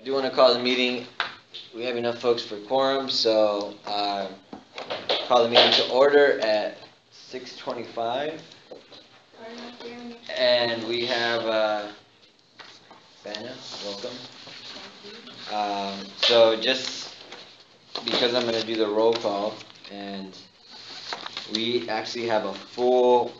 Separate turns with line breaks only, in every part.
I do want to call the meeting. We have enough folks for quorum, so call the meeting to order at 6:25. And we have Vanna, welcome. So just because I'm going to do the roll call, and we actually have a full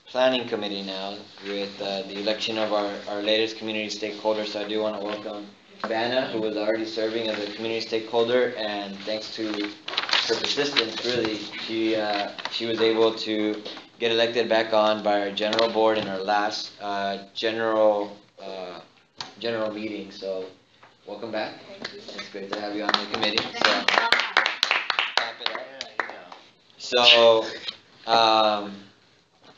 planning committee now with the election of our latest community stakeholder. So I do want to welcome Vanna, who was already serving as a community stakeholder, and thanks to her persistence, really, she was able to get elected back on by our general board in our last general meeting. So welcome back.
Thank you.
It's great to have you on the committee. So clap it up.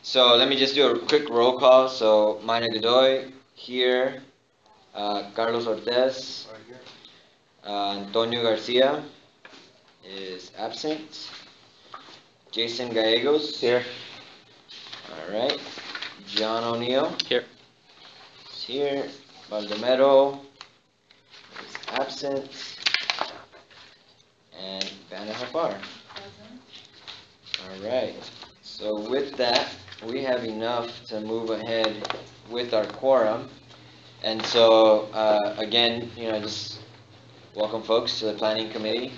So let me just do a quick roll call. So Mayna Godoy here, Carlos Ortez, Antonio Garcia is absent, Jason Gallegos
Here.
All right, John O'Neill
Here.
is here, Baldomero is absent, and Vanna Hafar. All right. So with that, we have enough to move ahead with our quorum. And so, again, just welcome folks to the planning committee.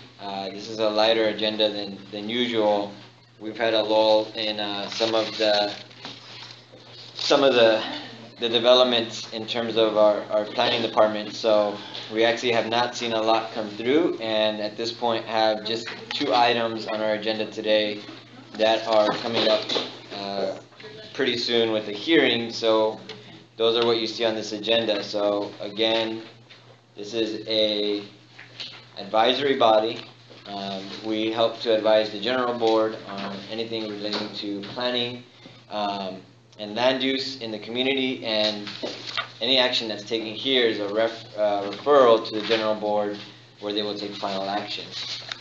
This is a lighter agenda than usual. We've had a lull in some of the developments in terms of our planning department. So we actually have not seen a lot come through, and at this point have just 2 items on our agenda today that are coming up pretty soon with the hearing. So those are what you see on this agenda. So again, this is a advisory body. We help to advise the general board on anything relating to planning and land use in the community, and any action that's taken here is a referral to the general board where they will take final action.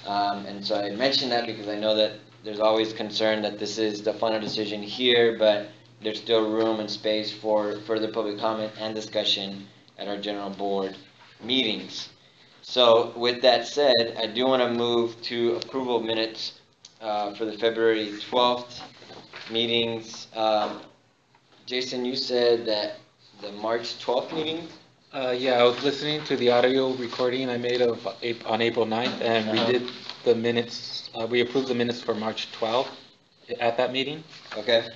And so I mentioned that because I know that there's always concern that this is the final decision here, but there's still room and space for further public comment and discussion at our general board meetings. So with that said, I do want to move to approval of minutes for the February 12th meetings. Jason, you said that the March 12th meeting?
Yeah, I was listening to the audio recording I made on April 9th, and we did the minutes. We approved the minutes for March 12th at that meeting.
Okay.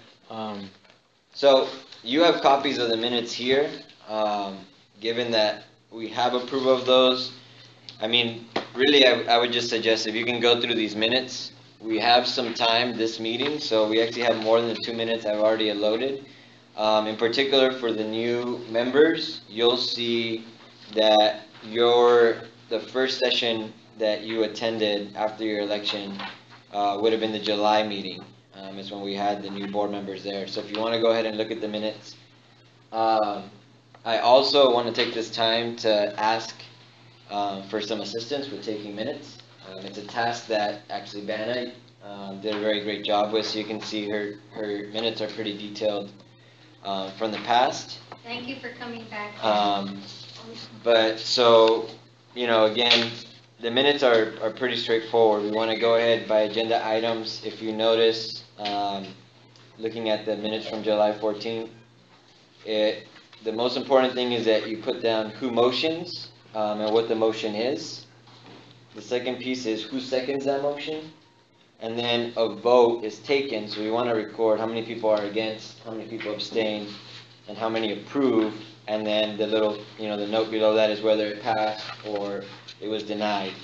So you have copies of the minutes here. Given that we have approval of those, I mean, really, I would just suggest if you can go through these minutes. We have some time this meeting, so we actually have more than the 2 minutes I've already allotted. In particular, for the new members, you'll see that the first session that you attended after your election would have been the July meeting. Is when we had the new board members there. So if you want to go ahead and look at the minutes. I also want to take this time to ask for some assistance with taking minutes. It's a task that actually Vanna did a very great job with, so you can see her minutes are pretty detailed from the past.
Thank you for coming back.
But so, again, the minutes are pretty straightforward. We want to go ahead by agenda items. If you notice, looking at the minutes from July 14th, the most important thing is that you put down who motions and what the motion is. The second piece is who seconds that motion. And then a vote is taken, so we want to record how many people are against, how many people abstain, and how many approve. And then the little, the note below that is whether it passed or it was denied.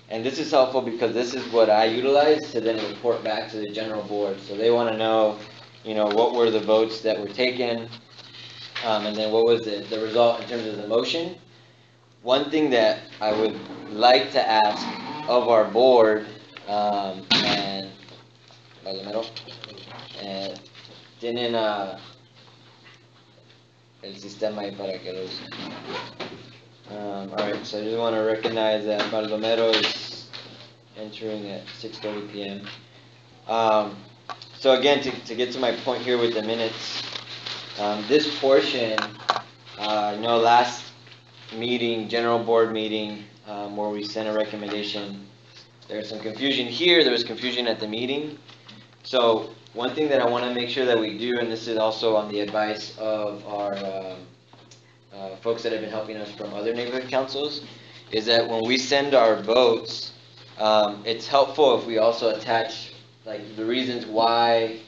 And this is helpful because this is what I utilize to then report back to the general board. So they want to know, what were the votes that were taken, and then what was the result in terms of the motion. One thing that I would like to ask of our board, and tienen el sistema ahí para que lo usen. Alright, so I just want to recognize that Baldomero is entering at 6:30 p.m. So again, to get to my point here with the minutes, this portion, last meeting, general board meeting, where we sent a recommendation. There's some confusion here, there was confusion at the meeting. So one thing that I want to make sure that we do, and this is also on the advice of our folks that have been helping us from other neighborhood councils, is that when we send our votes, it's helpful if we also attach like the reasons why,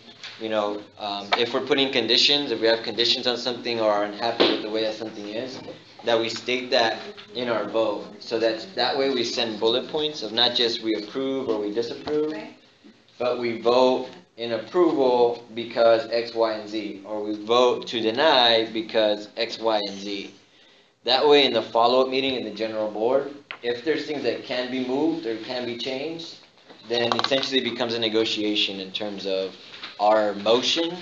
if we're putting conditions, if we have conditions on something or are unhappy with the way that something is, that we state that in our vote, so that way we send bullet points of not just we approve or we disapprove, but we vote in approval because X, Y, and Z, or we vote to deny because X, Y, and Z. That way in the follow-up meeting in the general board, if there's things that can be moved or can be changed, then essentially it becomes a negotiation in terms of our motion.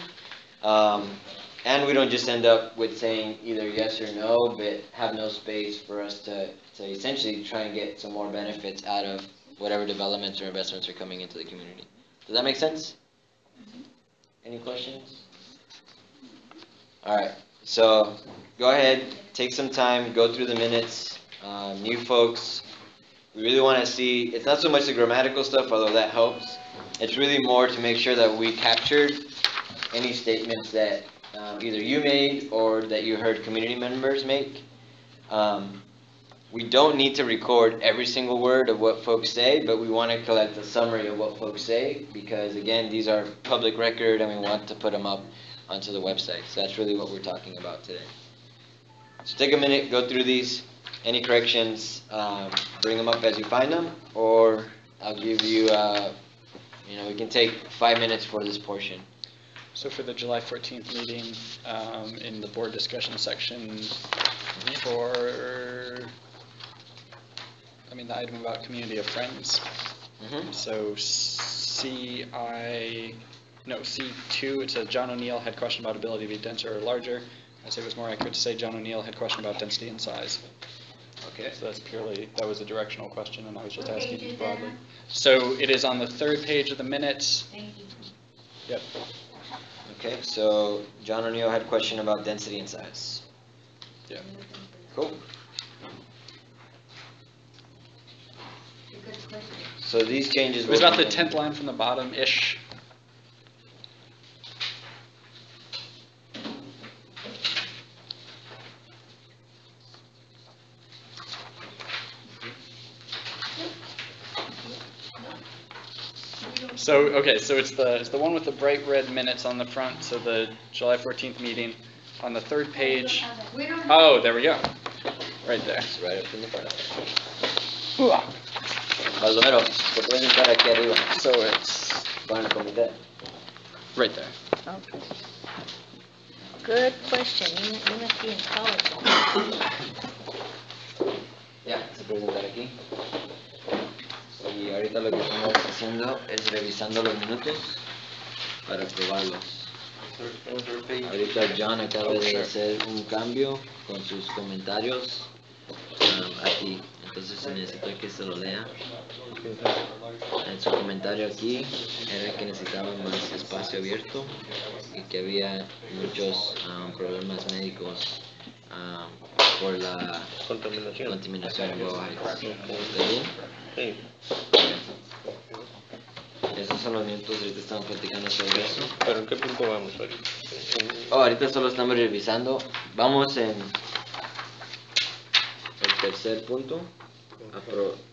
And we don't just end up with saying either yes or no, but have no space for us to essentially try and get some more benefits out of whatever developments or investments are coming into the community. Does that make sense? Any questions? Alright, so go ahead, take some time, go through the minutes. New folks, we really want to see, it's not so much the grammatical stuff, although that helps. It's really more to make sure that we captured any statements that either you made or that you heard community members make. We don't need to record every single word of what folks say, but we want to collect a summary of what folks say, because again, these are public record and we want to put them up onto the website. So that's really what we're talking about today. So take a minute, go through these. Any corrections, bring them up as you find them, or I'll give you, we can take 5 minutes for this portion.
So for the July 14th meeting, in the board discussion section for, the item about community of friends. So C2, it says John O'Neill had question about ability to be denser or larger. I say it was more accurate to say John O'Neill had question about density and size.
Okay.
So that was a directional question, and I was just asking you broadly. So it is on the 3rd page of the minutes.
Thank you.
Yep.
Okay, so John O'Neill had a question about density and size.
Yeah.
Cool. So these changes.
It was about the 10th line from the bottom-ish. So it's the one with the bright red minutes on the front. So the July 14th meeting on the 3rd page. Oh, there we go. Right there.
It's right up in the front. Baldomero, te puedes sentar aquí arriba.
So it's
Con el comité.
right there.
Okay. Good question. You must be in college.
Ya, se puede sentar aquí. Y ahorita lo que estamos haciendo es revisando los minutos para aprobarlos. Ahorita John acaba de hacer un cambio con sus comentarios aquí. Entonces necesito que se lo lea. En su comentario aquí era que necesitaban más espacio abierto y que había muchos problemas médicos por la contaminación en Boyle. ¿Está bien?
Sí.
Esos son los minutos, ahorita estamos platicando sobre eso.
¿Pero en qué punto vamos ahorita?
Ahorita solo estamos revisando. Vamos en el tercer punto.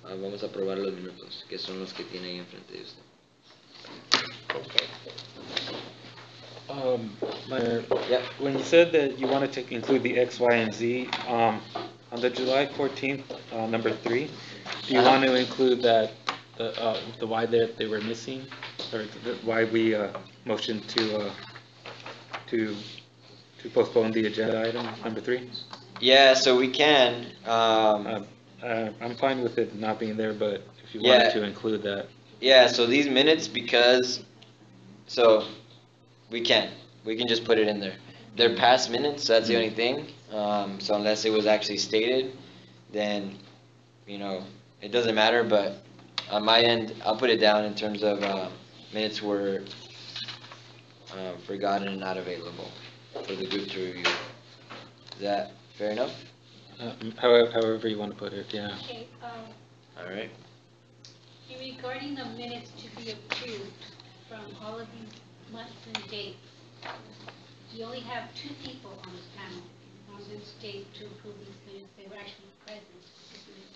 Vamos a aprobar los minutos, que son los que tiene ahí enfrente de usted.
When you said that you wanted to include the X, Y, and Z, on the July 14th, number 3, do you want to include that the why that they were missing, or why we motioned to postpone the agenda item number 3?
Yeah, so we can.
I'm fine with it not being there, but if you wanted to include that.
Yeah, so these minutes, so we can just put it in there. They're past minutes, so that's the only thing. So unless it was actually stated, then, it doesn't matter, but on my end, I'll put it down in terms of minutes were forgotten and not available for the group to review. Is that fair enough?
However you want to put it, yeah.
Okay,
Alright.
regarding the minutes to be approved from all of these months and dates, you only have two people on the panel on this date to approve these minutes. They were actually present.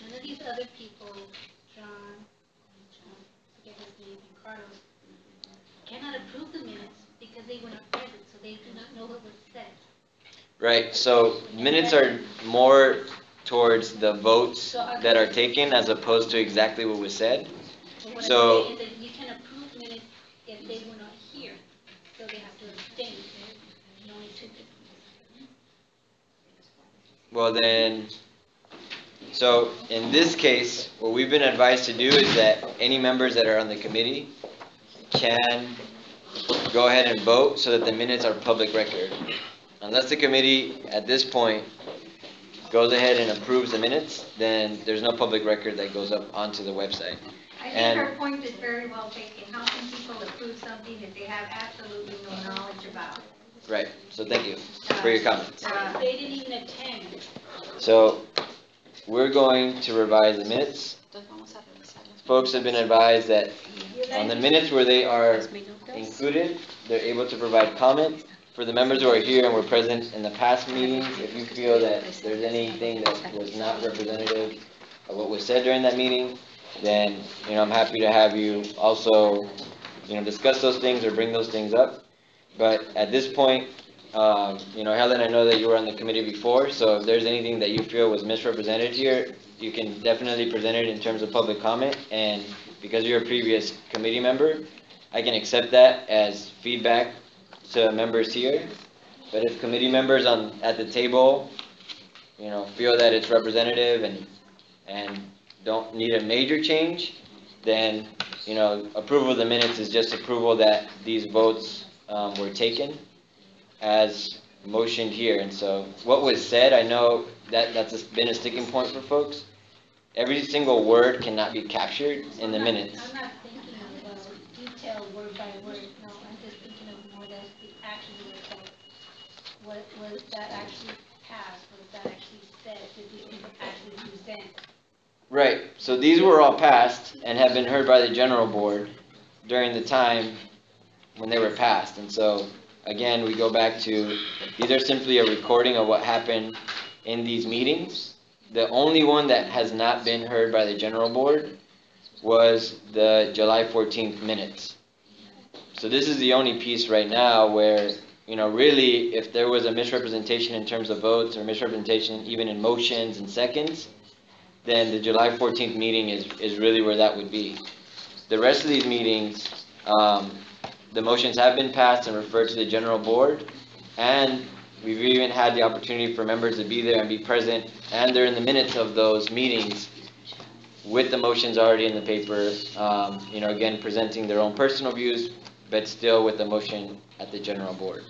None of these other people, John, forget his name, and Carlos, cannot approve the minutes because they were not present, so they do not know what was said.
Right, so minutes are more towards the votes that are taken as opposed to exactly what was said.
But what
So-
I'm saying is that you can approve minutes if they were not here, so they have to abstain. And only two people.
Well then, so in this case, what we've been advised to do is that any members that are on the committee can go ahead and vote so that the minutes are public record. Unless the committee at this point goes ahead and approves the minutes, then there's no public record that goes up onto the website.
I
And-
think her point is very well taken. How can people approve something that they have absolutely no knowledge about?
Right, so thank you for your comments.
They didn't even attend.
So, we're going to revise the minutes. Folks have been advised that on the minutes where they are included, they're able to provide comment. For the members who are here and were present in the past meetings, if you feel that there's anything that was not representative of what was said during that meeting, then, I'm happy to have you also, discuss those things or bring those things up. But at this point, Helen, I know that you were on the committee before, so if there's anything that you feel was misrepresented here, you can definitely present it in terms of public comment, and because you're a previous committee member, I can accept that as feedback to members here. But if committee members at the table, feel that it's representative and don't need a major change, then, approval of the minutes is just approval that these votes were taken as motioned here. And so what was said, I know that's been a sticking point for folks. Every single word cannot be captured in the minutes.
I'm not thinking of detailed word by word, no, I'm just thinking of more that the actions were said. What was that actually passed, was that actually said, did these people actually present?
Right, so these were all passed and have been heard by the general board during the time when they were passed. And so, again, we go back to, these are simply a recording of what happened in these meetings. The only one that has not been heard by the general board was the July 14th minutes. So this is the only piece right now where, really, if there was a misrepresentation in terms of votes or misrepresentation even in motions and seconds, then the July 14th meeting is really where that would be. The rest of these meetings, the motions have been passed and referred to the general board, and we've even had the opportunity for members to be there and be present, and they're in the minutes of those meetings with the motions already in the paper, again, presenting their own personal views, but still with the motion at the general board.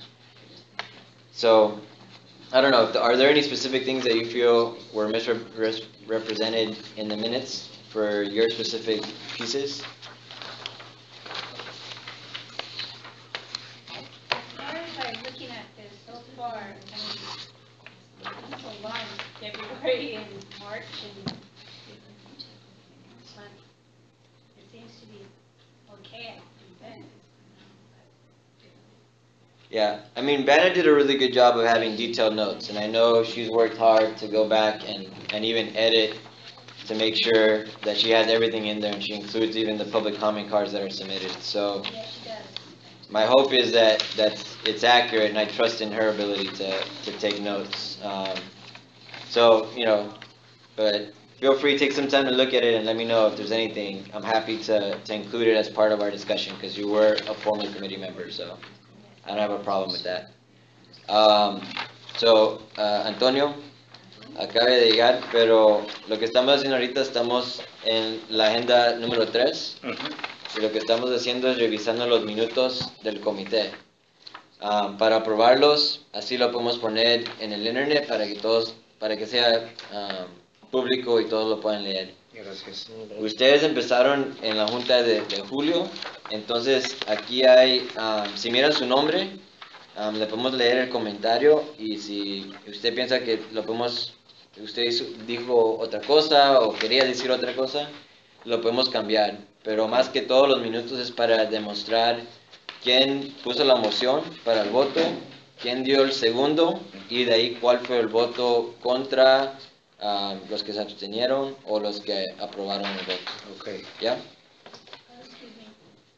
So, I don't know, are there any specific things that you feel were misrepresented in the minutes for your specific pieces?
As far as I'm looking at this so far, it's so long, February and March and but it seems to be okay, then.
Yeah, I mean, Vanna did a really good job of having detailed notes, and I know she's worked hard to go back and even edit to make sure that she has everything in there, and she includes even the public comment cards that are submitted. So
Yes, she does.
my hope is that it's accurate, and I trust in her ability to take notes. But feel free to take some time to look at it and let me know if there's anything. I'm happy to include it as part of our discussion, because you were a former committee member, so I don't have a problem with that. Antonio, acabe de llegar, pero lo que estamos haciendo ahorita, estamos en la agenda número 3, y lo que estamos haciendo es revisando los minutos del comité. Para aprobarlos, así lo podemos poner en el internet para que sea público y todos lo puedan leer.
Gracias.
Ustedes empezaron en la junta de julio, entonces aquí hay, si miran su nombre, le podemos leer el comentario, y si usted piensa que lo podemos usted dijo otra cosa o quería decir otra cosa, lo podemos cambiar. Pero más que todos los minutos es para demostrar quién puso la moción para el voto, quién dio el segundo y de ahí cuál fue el voto contra los que se abstenieron o los que aprobaron el voto.
Okay.
¿Ya?
Excuse me,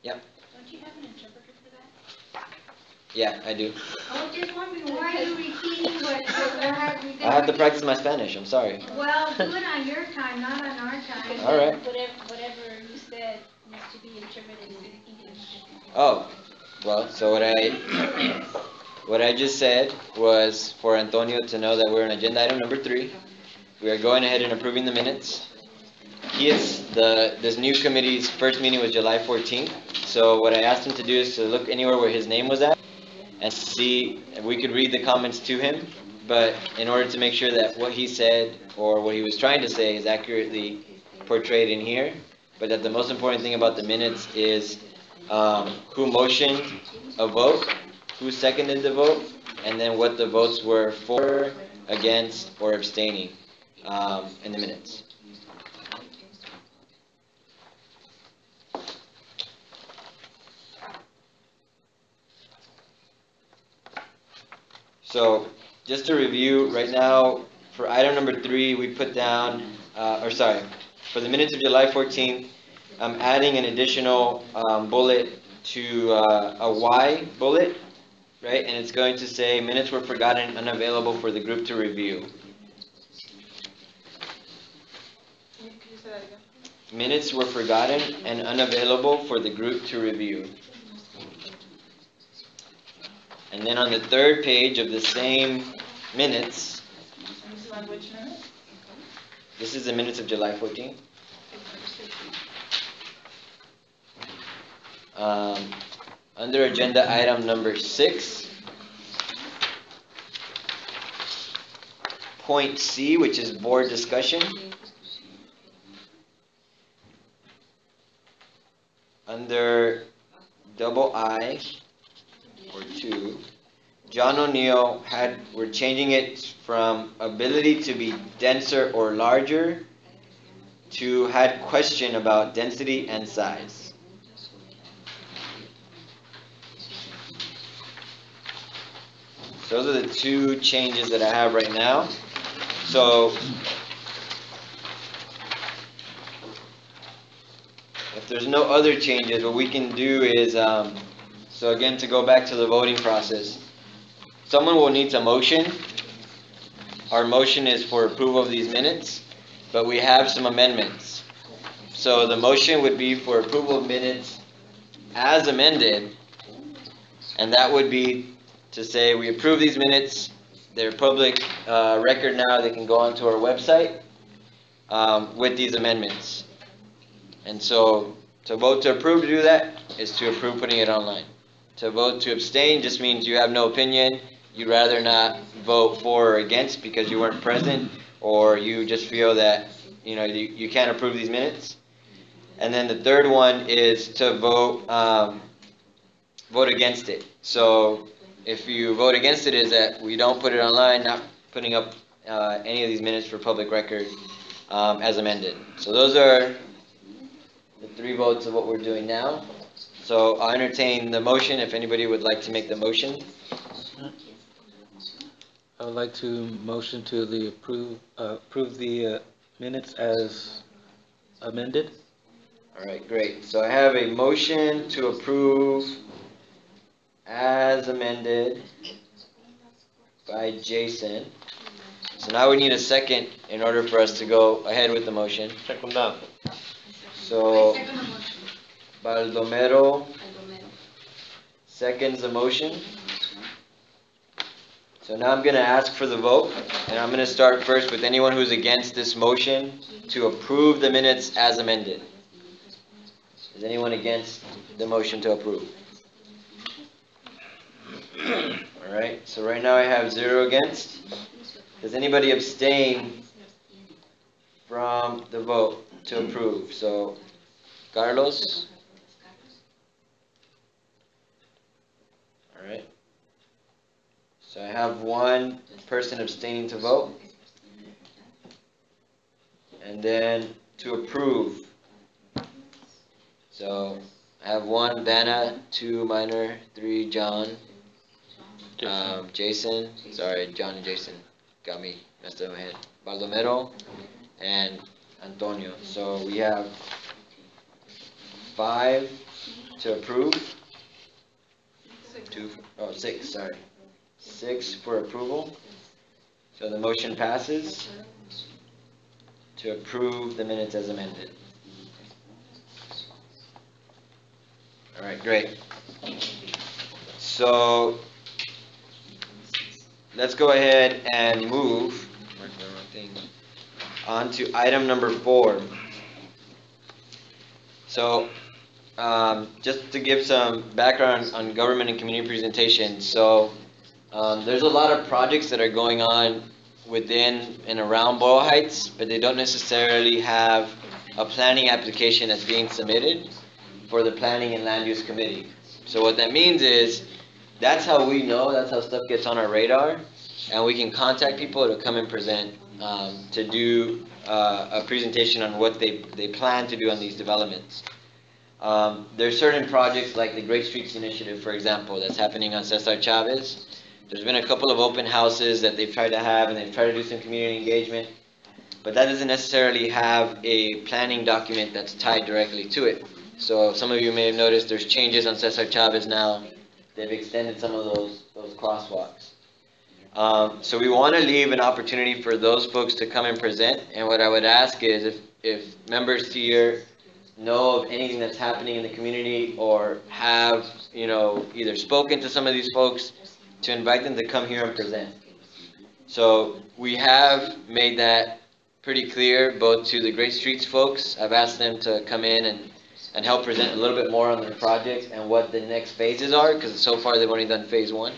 Yeah.
don't you have an interpreter for that?
Yeah, I do.
I was just wondering, why are you repeating what we
I have to practice my Spanish, I'm sorry.
Well, do it on your time, not on our time.
Because
All right.
whatever you said needs to be interpreted in English.
Oh, well, so what I just said was for Antonio to know that we're on agenda item number 3. We are going ahead and approving the minutes. This new committee's first meeting was July 14th. So what I asked him to do is to look anywhere where his name was at and see if we could read the comments to him. But in order to make sure that what he said or what he was trying to say is accurately portrayed in here, but that the most important thing about the minutes is who motioned a vote, who seconded the vote, and then what the votes were for, against, or abstaining in the minutes. So, just to review, right now, for item number 3, we put down, for the minutes of July 14th, I'm adding an additional bullet to a Y bullet, right? And it's going to say, minutes were forgotten, unavailable for the group to review. Minutes were forgotten and unavailable for the group to review. And then on the third page of the same minutes, this is the minutes of July 14th. Under agenda item number 6, point C, which is board discussion. Under double I, or 2, John O'Neill we're changing it from ability to be denser or larger to had question about density and size. So those are the 2 changes that I have right now. So if there's no other changes, what we can do is, so again, to go back to the voting process, someone will need to motion. Our motion is for approval of these minutes, but we have some amendments. So the motion would be for approval of minutes as amended, and that would be to say we approve these minutes. They're public record now. They can go onto our website with these amendments. And so to vote to approve to do that is to approve putting it online. To vote to abstain just means you have no opinion. You'd rather not vote for or against because you weren't present, or you just feel that you can't approve these minutes. And then the third one is to vote against it. So if you vote against it, is that we don't put it online, not putting up any of these minutes for public record as amended. So those are the 3 votes of what we're doing now. So I'll entertain the motion if anybody would like to make the motion.
I would like to motion to approve the minutes as amended.
All right, great. So I have a motion to approve as amended by Jason. So now we need a second in order for us to go ahead with the motion.
Secondado.
So Baldomero seconds the motion. So now I'm going to ask for the vote, and I'm going to start first with anyone who's against this motion to approve the minutes as amended. Is anyone against the motion to approve? Alright, so right now I have 0 against. Does anybody abstain from the vote to approve? So, Carlos? Alright. So I have 1 person abstaining to vote. And then to approve. So I have 1 Vanna, 2 Minor, 3 John, Jason, sorry, John and Jason got me messed up in my head. Baldomero and Antonio. So we have 5 to approve. 6, sorry. 6 for approval. So the motion passes to approve the minutes as amended. All right, great. So let's go ahead and move on to item number 4. So just to give some background on government and community presentation. So there's a lot of projects that are going on within and around Boyle Heights, but they don't necessarily have a planning application that's being submitted for the Planning and Land Use Committee. So what that means is that's how we know, that's how stuff gets on our radar, and we can contact people to come and present to do a presentation on what they plan to do on these developments. There's certain projects like the Great Streets Initiative, for example, that's happening on Cesar Chavez. There's been a couple of open houses that they've tried to have, and they've tried to do some community engagement, but that doesn't necessarily have a planning document that's tied directly to it. So some of you may have noticed there's changes on Cesar Chavez now. They've extended some of those crosswalks. So we want to leave an opportunity for those folks to come and present, and what I would ask is if members here know of anything that's happening in the community or have, either spoken to some of these folks, to invite them to come here and present. So we have made that pretty clear both to the Great Streets folks. I've asked them to come in and help present a little bit more on their project and what the next phases are, because so far they've only done phase 1.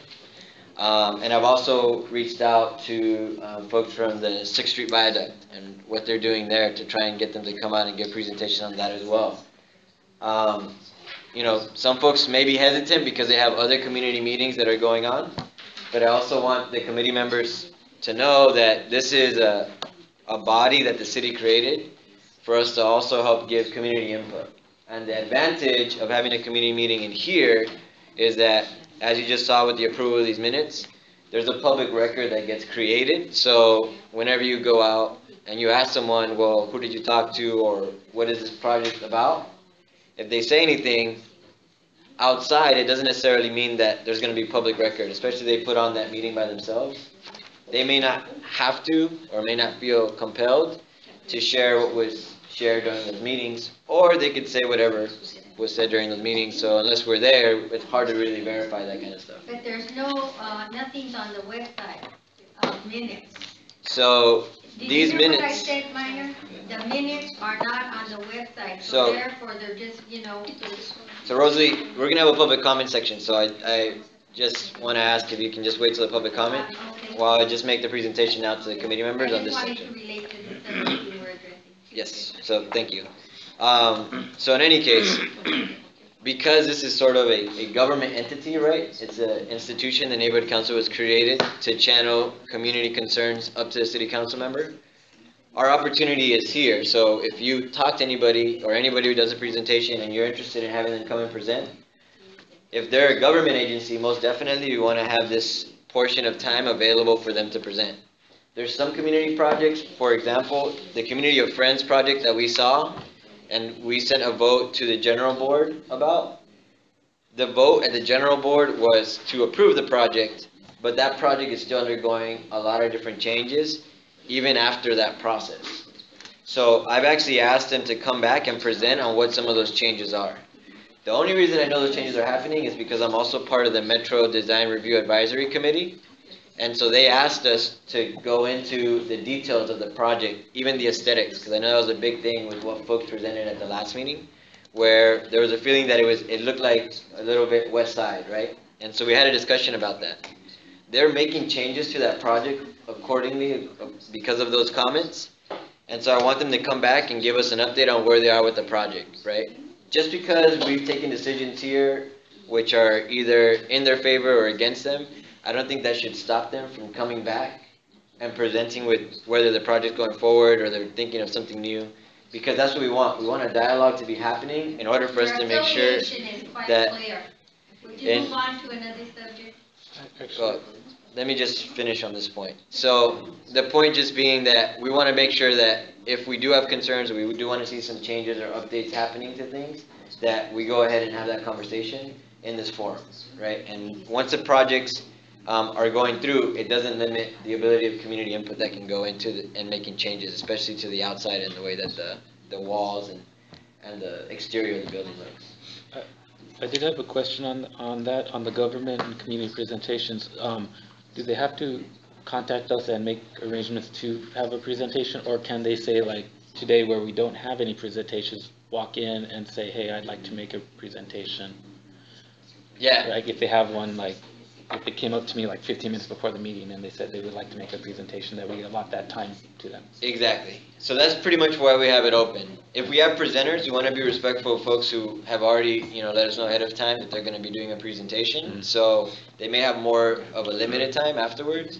And I've also reached out to folks from the 6th Street Viaduct and what they're doing there to try and get them to come out and give presentations on that as well. Some folks may be hesitant because they have other community meetings that are going on, but I also want the committee members to know that this is a body that the city created for us to also help give community input. And the advantage of having a community meeting in here is that, as you just saw with the approval of these minutes, there's a public record that gets created. So whenever you go out and you ask someone, well, who did you talk to, or what is this project about? If they say anything outside, it doesn't necessarily mean that there's going to be public record, especially if they put on that meeting by themselves. They may not have to or may not feel compelled to share what was shared during those meetings, or they could say whatever was said during those meetings. So unless we're there, it's hard to really verify that kind of stuff.
But there's nothing's on the website, minutes.
So these
Did you hear
minutes.
what I said, Minor? The minutes are not on the website,
So
so therefore they're just,
So Rosalee, we're gonna have a public comment section. So I just want to ask if you can just wait till the public comment
Okay.
while I just make the presentation out to the committee members on this
I
section.
just wanted to relate to the subject you were addressing.
Yes, so thank you. So in any case, because this is sort of a government entity, right? It's an institution. The neighborhood council was created to channel community concerns up to the city council member. Our opportunity is here. So if you talk to anybody or anybody who does a presentation and you're interested in having them come and present, if they're a government agency, most definitely we want to have this portion of time available for them to present. There's some community projects, for example, the Community of Friends project that we saw, and we sent a vote to the general board about. The vote at the general board was to approve the project, but that project is still undergoing a lot of different changes, even after that process. So I've actually asked them to come back and present on what some of those changes are. The only reason I know those changes are happening is because I'm also part of the Metro Design Review Advisory Committee. And so they asked us to go into the details of the project, even the aesthetics, because I know that was a big thing with what folks presented at the last meeting, where there was a feeling that it looked like a little bit West Side, right? And so we had a discussion about that. They're making changes to that project accordingly because of those comments. And so I want them to come back and give us an update on where they are with the project, right? Just because we've taken decisions here which are either in their favor or against them, I don't think that should stop them from coming back and presenting with whether the project's going forward or they're thinking of something new. Because that's what we want. We want a dialogue to be happening in order for us to make sure
Your affiliation is quite
that-
clear. Would you
in-
move on to another subject?
Well, let me just finish on this point. So the point just being that we want to make sure that if we do have concerns, or we do want to see some changes or updates happening to things, that we go ahead and have that conversation in this forum, right? And once the projects are going through, it doesn't limit the ability of community input that can go into and making changes, especially to the outside and the way that the walls and the exterior of the building looks.
I did have a question on that, on the government and community presentations. Do they have to contact us and make arrangements to have a presentation, or can they say, like today where we don't have any presentations, walk in and say, hey, I'd like to make a presentation?
Yeah.
Like if they have one, like if they came up to me like 15 minutes before the meeting and they said they would like to make a presentation, that we allot that time to them.
Exactly. So that's pretty much why we have it open. If we have presenters, we want to be respectful of folks who have already, let us know ahead of time that they're going to be doing a presentation.
Mm-hmm.
So they may have more of a limited time afterwards,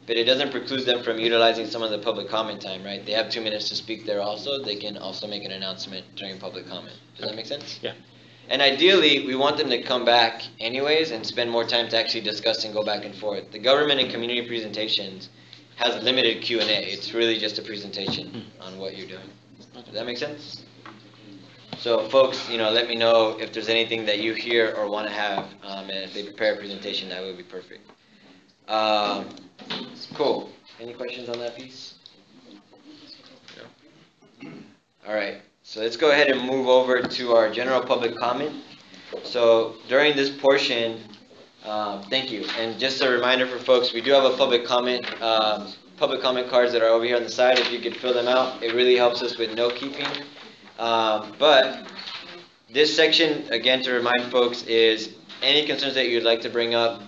but it doesn't preclude them from utilizing some of the public comment time, right? They have 2 minutes to speak there also. They can also make an announcement during public comment. Does that make sense?
Yeah.
And ideally, we want them to come back anyways and spend more time to actually discuss and go back and forth. The government and community presentations has limited Q&A. It's really just a presentation on what you're doing. Does that make sense? So folks, let me know if there's anything that you hear or want to have, and if they prepare a presentation, that would be perfect. Cool. Any questions on that piece? All right. So let's go ahead and move over to our general public comment. So during this portion, thank you. And just a reminder for folks, we do have a public comment cards that are over here on the side. If you could fill them out, it really helps us with note keeping. But this section, again, to remind folks, is any concerns that you'd like to bring up.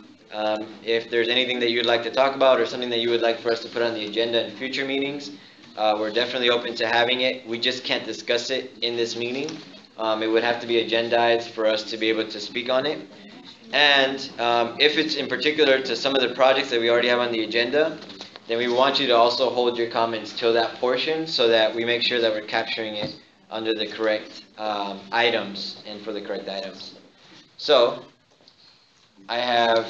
If there's anything that you'd like to talk about or something that you would like for us to put on the agenda in future meetings, we're definitely open to having it. We just can't discuss it in this meeting. It would have to be agendized for us to be able to speak on it. And if it's in particular to some of the projects that we already have on the agenda, then we want you to also hold your comments till that portion so that we make sure that we're capturing it under the correct items and for the correct items. So I have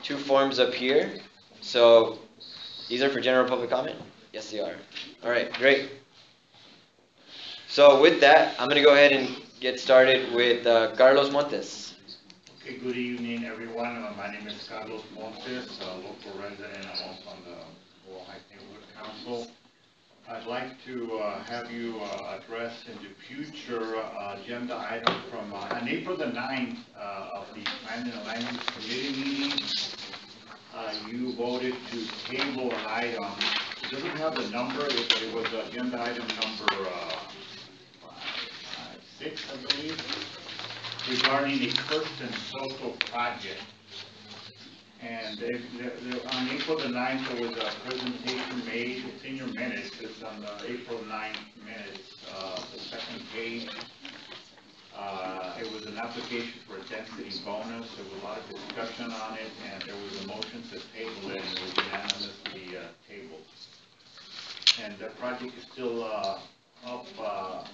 2 forms up here. So these are for general public comment? Yes, they are. All right, great. So with that, I'm going to go ahead and get started with Carlos Montes.
Okay, good evening, everyone. My name is Carlos Montes, a local resident. I'm also on the Boyle Heights Neighborhood Council. I'd like to have you address in the future agenda item from on April the 9th of the Planning and Land Use Committee meeting. You voted to table an item. It doesn't have the number, it was agenda item number 6, I believe, regarding the Kirsten Soto Project. And on April the 9th, there was a presentation made. It's in your minutes. It's on the April 9th minutes, the second page. It was an application for a density bonus. There was a lot of discussion on it, and there was a motion to table it, and it was unanimously tabled. And that project is still up,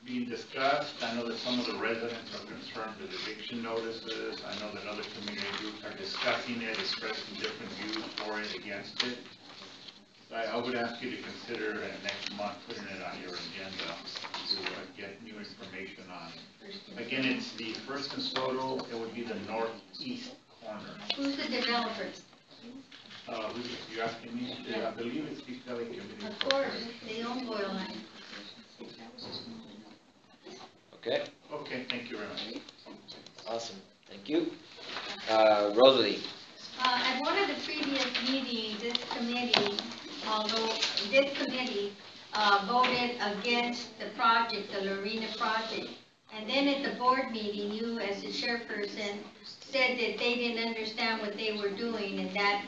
being discussed. I know that some of the residents are concerned with eviction notices. I know that other community groups are discussing it, expressing different views for it, against it. I would ask you to consider next month putting it on your agenda to get new information on it. Again, it's the First and Soto. It would be the northeast corner.
Who's the developer?
You're asking me? Yeah. I believe it's the Valley Community.
Of course, they own Boyle Line.
Okay.
Okay, thank you very much.
Awesome. Thank you. Rosalee.
At one of the previous meetings, this committee voted against the project, the Lorena project. And then at the board meeting, you as the chairperson said that they didn't understand what they were doing and that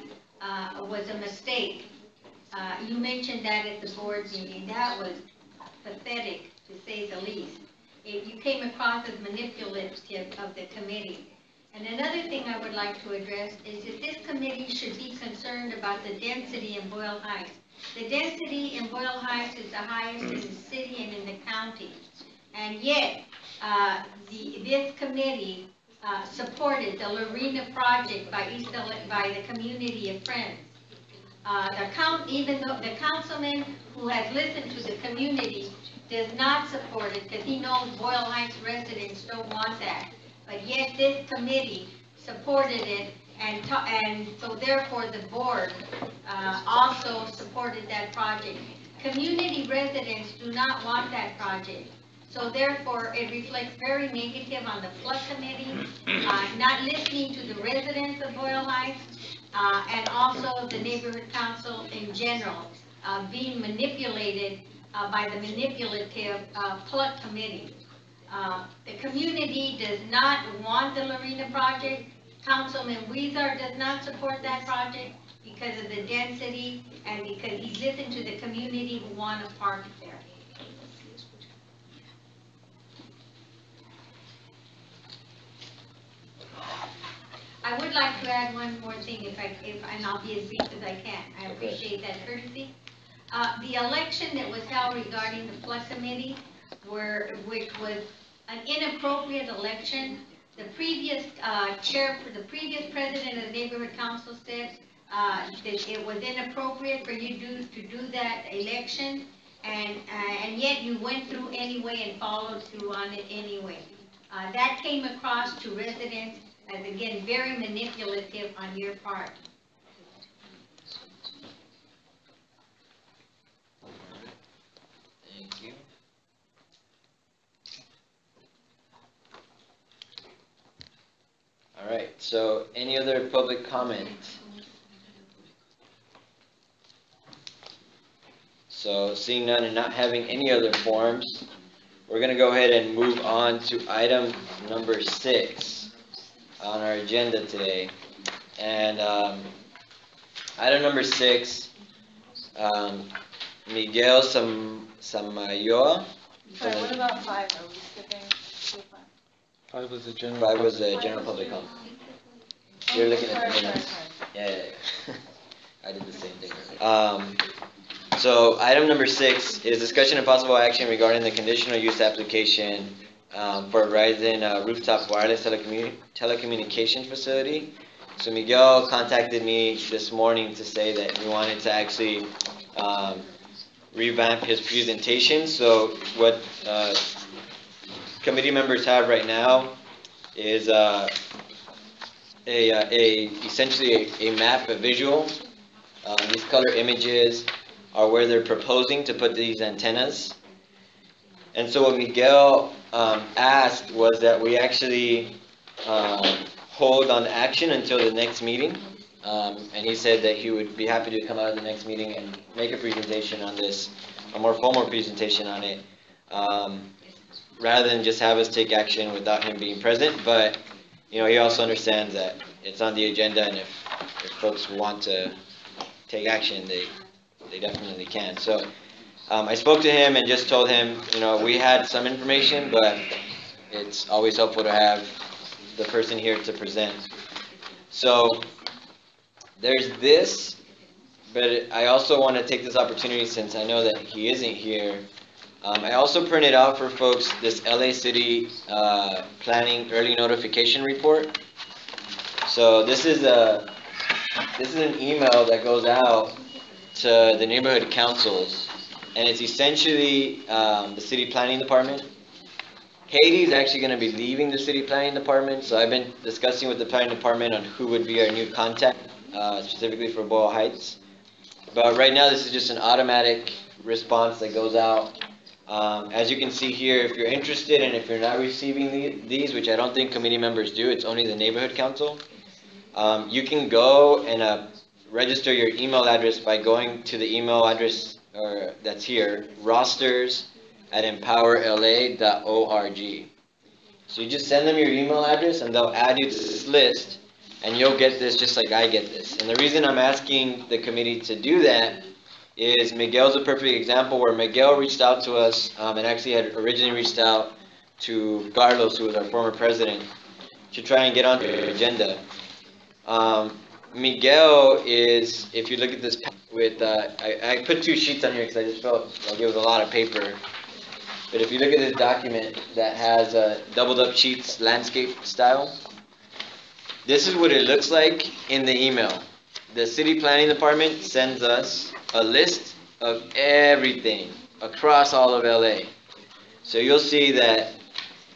was a mistake. You mentioned that at the board meeting. That was pathetic, to say the least. You came across as manipulative of the committee. And another thing I would like to address is that this committee should be concerned about the density in Boyle Heights. The density in Boyle Heights is the highest in the city and in the county. And yet, this committee supported the Lorena project by the community of Friends. Even though the councilman who has listened to the community does not support it because he knows Boyle Heights residents don't want that. But yet this committee supported it, and so therefore the board also supported that project. Community residents do not want that project. So therefore it reflects very negative on the PLUC committee, not listening to the residents of Boyle Heights, and also the neighborhood council in general, being manipulated by the manipulative PLUC committee. The community does not want the Lorena project. Councilman Weezer does not support that project because of the density and because he's listened to the community who want to park there. I would like to add one more thing, and I'll be as brief as I can. I appreciate that courtesy. The election that was held regarding the PLUC committee, which was an inappropriate election. The previous the previous president of the neighborhood council said that it was inappropriate for you to do that election, and yet you went through anyway and followed through on it anyway. That came across to residents as, again, very manipulative on your part.
Thank you. All right, so any other public comment? So seeing none and not having any other forms, we're going to go ahead and move on to item number 6 on our agenda today. And item number 6, Miguel Samayoa.
Sorry, what about 5? Are we skipping
5 was the general.
5 was the general public comment. You're looking at the minutes. Yeah. I did the same thing. So item number 6 is discussion and possible action regarding the conditional use application for Verizon rooftop wireless telecommunications facility. So Miguel contacted me this morning to say that he wanted to actually revamp his presentation. So what committee members have right now is essentially a map, a visual. These color images are where they're proposing to put these antennas. And so what Miguel asked was that we actually hold on action until the next meeting. And he said that he would be happy to come out of the next meeting and make a presentation on this, a more formal presentation on it, rather than just have us take action without him being present. But you know, he also understands that it's on the agenda, and if folks want to take action, they definitely can. So I spoke to him and just told him, you know, we had some information, but it's always helpful to have the person here to present. So there's this, but I also want to take this opportunity, since I know that he isn't here. I also printed out for folks this LA City planning early notification report. So this is an email that goes out to the neighborhood councils, and it's essentially the city planning department. Haiti is actually going to be leaving the city planning department, so I've been discussing with the planning department on who would be our new contact, specifically for Boyle Heights. But right now, this is just an automatic response that goes out. As you can see here, if you're interested and if you're not receiving these, which I don't think committee members do, it's only the neighborhood council, you can go and register your email address by going to the email address that's here, rosters@empowerla.org. So you just send them your email address and they'll add you to this list, and you'll get this just like I get this. And the reason I'm asking the committee to do that is Miguel's a perfect example where Miguel reached out to us and actually had originally reached out to Carlos, who was our former president, to try and get on the agenda. Miguel is, if you look at this with, I put 2 sheets on here because I just felt like it was a lot of paper. But if you look at this document that has doubled up sheets, landscape style, this is what it looks like in the email. The city planning department sends us a list of everything across all of LA. So you'll see that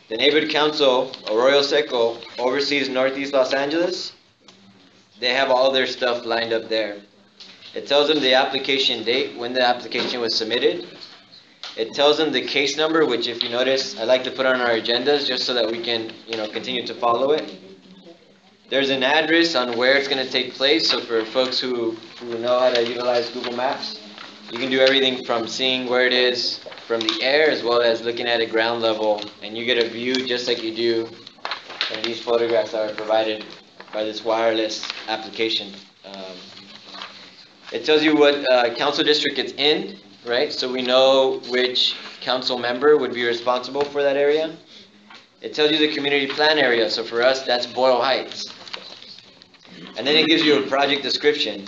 the neighborhood council, Arroyo Seco, oversees Northeast Los Angeles. They have all their stuff lined up there. It tells them the application date, when the application was submitted. It tells them the case number, which if you notice, I like to put on our agendas just so that we can, continue to follow it. There's an address on where it's going to take place. So for folks who know how to utilize Google Maps, you can do everything from seeing where it is from the air as well as looking at it ground level, and you get a view just like you do from these photographs that are provided by this wireless application. It tells you what council district it's in, right? So we know which council member would be responsible for that area. It tells you the community plan area. So for us, that's Boyle Heights. And then it gives you a project description.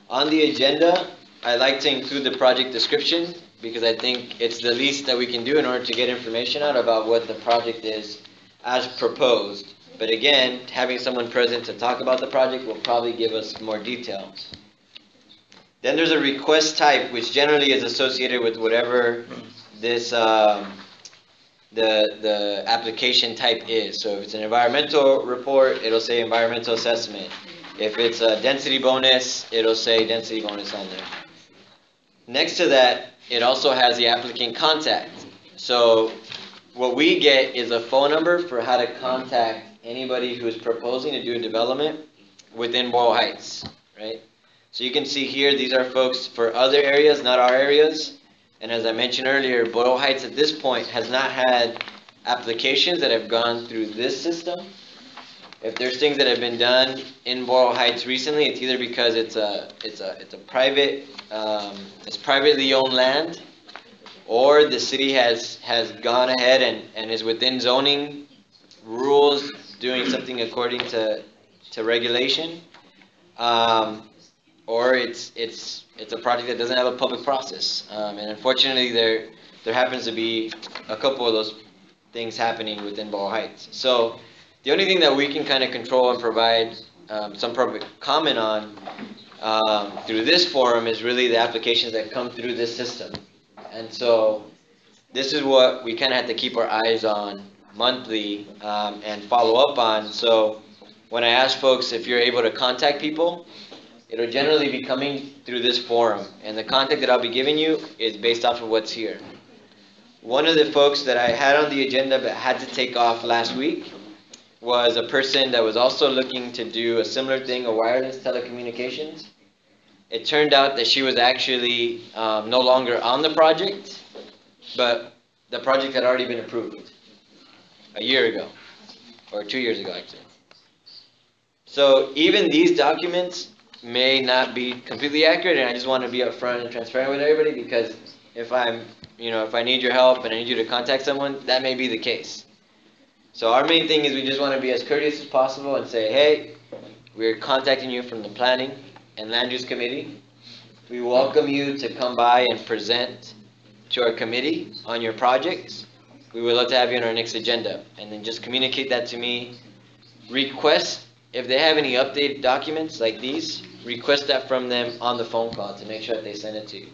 On the agenda, I like to include the project description because I think it's the least that we can do in order to get information out about what the project is as proposed. But again, having someone present to talk about the project will probably give us more details. Then there's a request type, which generally is associated with whatever this the application type is. So if it's an environmental report, it'll say environmental assessment. If it's a density bonus, it'll say density bonus on there. Next to that, it also has the applicant contact. So what we get is a phone number for how to contact anybody who's proposing to do a development within Boyle Heights, right? So you can see here, these are folks for other areas, not our areas. And as I mentioned earlier, Boyle Heights at this point has not had applications that have gone through this system. If there's things that have been done in Boyle Heights recently, it's either because it's a private, it's privately owned land, or the city has gone ahead and is within zoning rules, doing something according to regulation, or it's a project that doesn't have a public process. And unfortunately, there happens to be a couple of those things happening within Boyle Heights. So the only thing that we can kind of control and provide some public comment on through this forum is really the applications that come through this system. And so this is what we kind of have to keep our eyes on monthly and follow up on. So when I ask folks if you're able to contact people, it'll generally be coming through this forum. And the contact that I'll be giving you is based off of what's here. One of the folks that I had on the agenda but had to take off last week was a person that was also looking to do a similar thing, a wireless telecommunications. It turned out that she was actually no longer on the project, but the project had already been approved a year ago, or 2 years ago actually. So even these documents may not be completely accurate, and I just want to be upfront and transparent with everybody, because if I need your help and I need you to contact someone, that may be the case. So our main thing is we just want to be as courteous as possible and say, hey, we're contacting you from the Planning and Land Use Committee. We welcome you to come by and present to our committee on your projects. We would love to have you on our next agenda. And then just communicate that to me. Request, if they have any updated documents like these, request that from them on the phone call to make sure that they send it to you.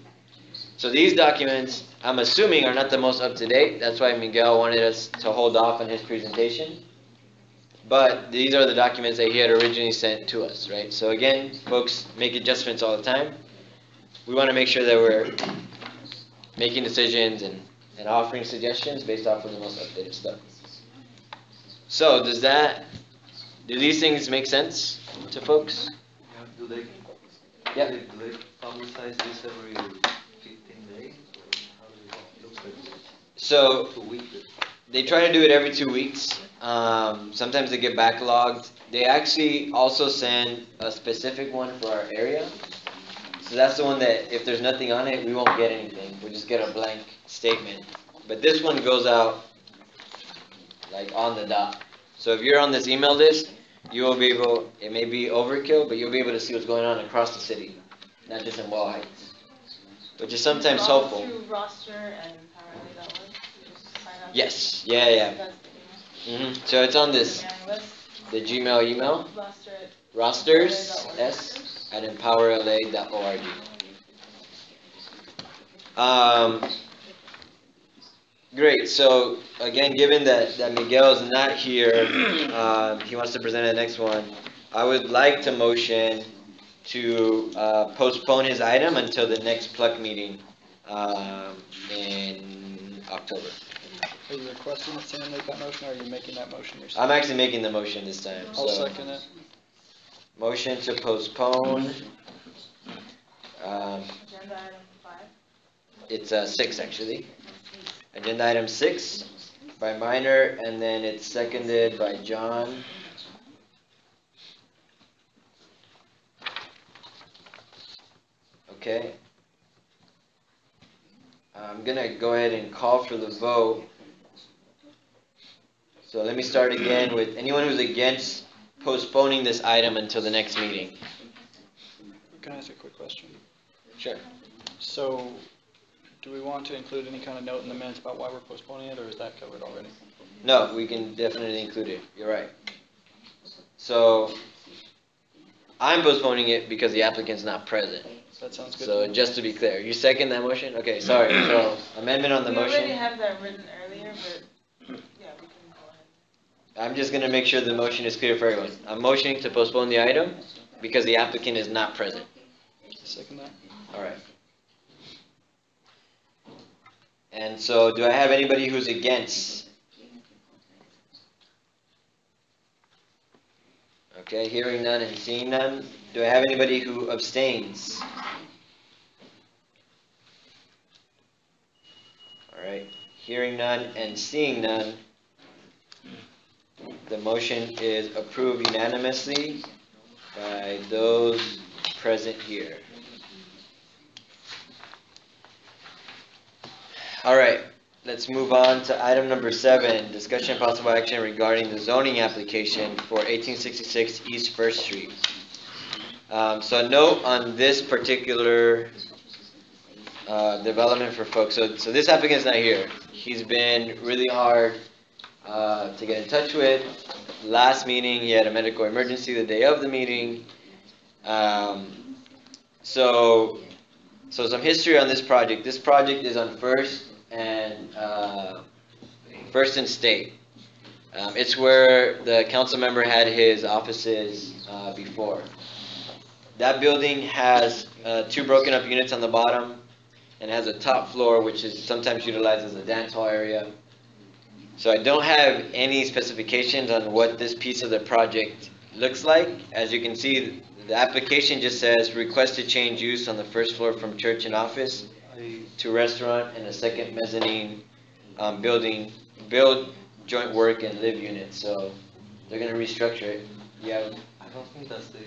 So these documents, I'm assuming, are not the most up-to-date. That's why Miguel wanted us to hold off on his presentation. But these are the documents that he had originally sent to us, right? So again, folks make adjustments all the time. We want to make sure that we're making decisions and offering suggestions based off of the most updated stuff. So do these things make sense to folks?
Do they publicize this every 15 days? Or how does it look like?
So
2 weeks?
they try to do it every 2 weeks. Sometimes they get backlogged. They actually also send a specific one for our area. So that's the one that if there's nothing on it, we won't get anything. We'll just get a blank statement. But this one goes out like on the dot. So if you're on this email list, you will be able, it may be overkill, but you'll be able to see what's going on across the city, not just in Wall Heights, which is sometimes helpful.
Through roster and apparently you just sign up.
Yes, yeah. So it's on this, the Gmail email, rosters, at empowerla.org. Great, so again, given that Miguel is not here, he wants to present the next one, I would like to motion to postpone his item until the next PLUC meeting in October.
Are you requesting that Sam make that motion, or are you making that motion yourself?
I'm actually making the motion this time.
I'll
so.
second it.
Motion to postpone.
Agenda item 5.
It's 6 actually. Agenda item 6 by Minor, and then it's seconded by John. Okay. I'm gonna go ahead and call for the vote. So let me start again with anyone who's against postponing this item until the next meeting.
Can I ask a quick question?
Sure.
So, do we want to include any kind of note in the minutes about why we're postponing it, or is that covered already?
No, we can definitely include it. You're right. So, I'm postponing it because the applicant's not present.
That sounds good.
So, just to be clear, you second that motion? Okay, sorry. So, amendment on the
We already
motion.
have that written earlier, but yeah, we can go ahead.
I'm just going to make sure the motion is clear for everyone. I'm motioning to postpone the item because the applicant is not present.
Second that.
All right. And so, do I have anybody who's against? Okay, hearing none and seeing none. Do I have anybody who abstains? All right, hearing none and seeing none. The motion is approved unanimously by those present here. All right, let's move on to item number 7, discussion and possible action regarding the zoning application for 1866 East First Street. So a note on this particular development for folks. So this applicant's not here. He's been really hard to get in touch with. Last meeting, he had a medical emergency the day of the meeting. So some history on this project. This project is on First and State. It's where the council member had his offices before. That building has 2 broken up units on the bottom and has a top floor which is sometimes utilized as a dance hall area. So I don't have any specifications on what this piece of the project looks like. As you can see, the application just says request to change use on the first floor from church and office to restaurant and a second mezzanine build joint work and live units. So they're going to restructure it. Yeah.
I don't think that's the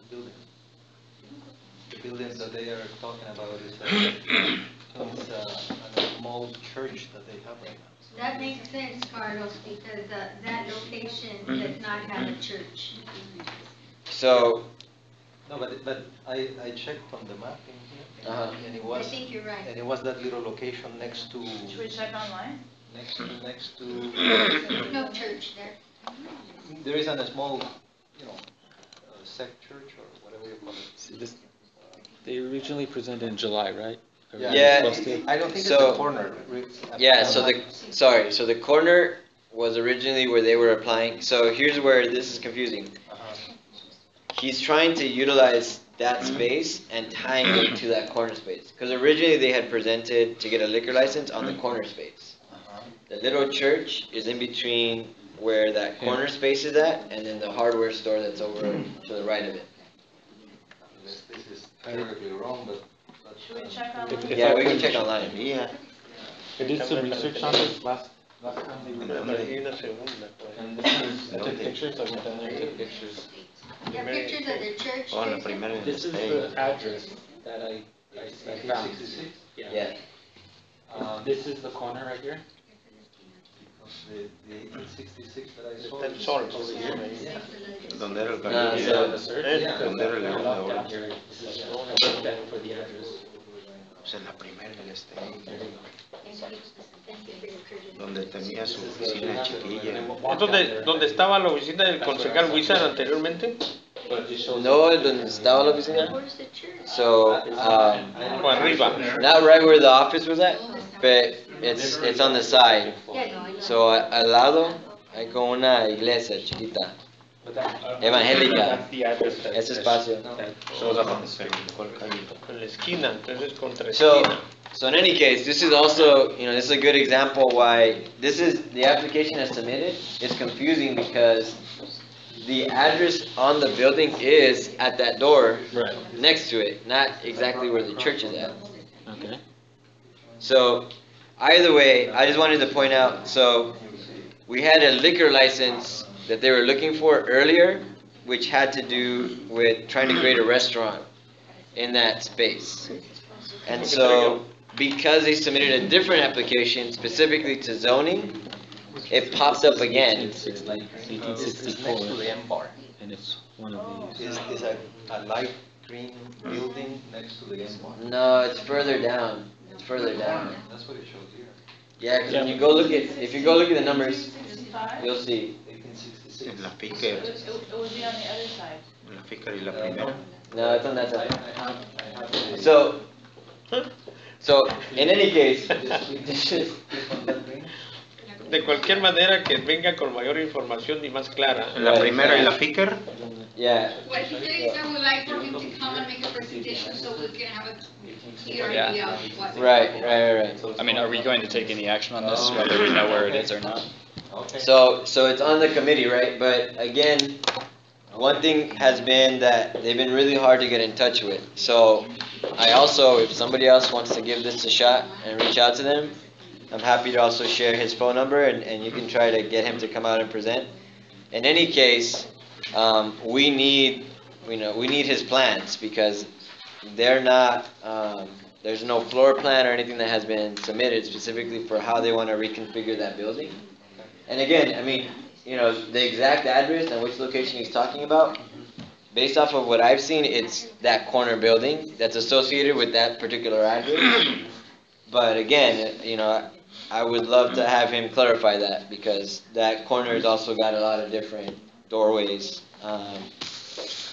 building. The building that they are talking about is a small church that they have right now.
That makes sense, Carlos, because that location does not have a church.
So.
No, but I checked on the map in here, and it
I
was.
think you're right.
And it was that little location next to.
Should we check online?
Next to.
No church there.
There is a small, sect church or whatever you call it.
See this, they originally presented in July, right?
Yeah,
I don't think
so,
it's the corner.
Yeah, so the corner was originally where they were applying. So here's where this is confusing. He's trying to utilize that space and tying it to that corner space. Because originally they had presented to get a liquor license on the corner space. The little church is in between where that corner space is at and then the hardware store that's over to the right of it.
This is terribly wrong, but.
Should we check online?
Yeah, we can check online. Yeah.
I did some research on this last time they were there. And I took pictures, I went down there and took pictures.
You have pictures of the church?
This is the address that I found.
Yeah.
This is the corner right here.
The 1866 that I saw.
Del Sol.
Yeah.
¿Dónde era el
No,
carro?
so,
¿Dónde era el león de oro?
Pues en la primera del este.
Donde tenía su oficina chiquilla.
¿Es donde estaba la oficina del concejal Wizard anteriormente?
no, donde estaba la oficina.
Where's the church?
So,
O arriba.
not right where the office was at, but it's on the side. So, al lado hay como una iglesia chiquita, evangélica, ese espacio.
En la esquina, entonces contra
So,
esquina.
so in any case, this is also, this is a good example why the application as submitted is confusing because the address on the building is at that door
Right.
next to it, not exactly where the church is at.
Okay.
So, either way, I just wanted to point out, so we had a liquor license that they were looking for earlier, which had to do with trying to create a restaurant in that space. And so, because they submitted a different application specifically to zoning, it pops up again.
1864,
Next to the M bar.
and it's one of these.
Is a light green building next to the M bar.
No, it's further down. It's further down.
That's what it shows here.
Yeah, 'cause if you go look at the numbers, you'll see.
1866.
En la
It
Ficker,
was on the other side.
en la Ficker y la primera.
No, it's on that side. So, in any case, this is,
De cualquier manera que venga con mayor información y más clara.
En la primera y la Ficker.
yeah.
What he did is I would like for him to come and make a presentation so we can have a clear idea of what.
Right.
I mean, are we going to take any action on this, whether we know where it is or not?
So it's on the committee, right? But again, one thing has been that they've been really hard to get in touch with. So I also, if somebody else wants to give this a shot and reach out to them, I'm happy to also share his phone number and you can try to get him to come out and present. In any case, we need his plans because they're not, there's no floor plan or anything that has been submitted specifically for how they want to reconfigure that building. And again, I mean, the exact address and which location he's talking about, based off of what I've seen, it's that corner building that's associated with that particular address. But again, I would love to have him clarify that because that corner has also got a lot of different doorways.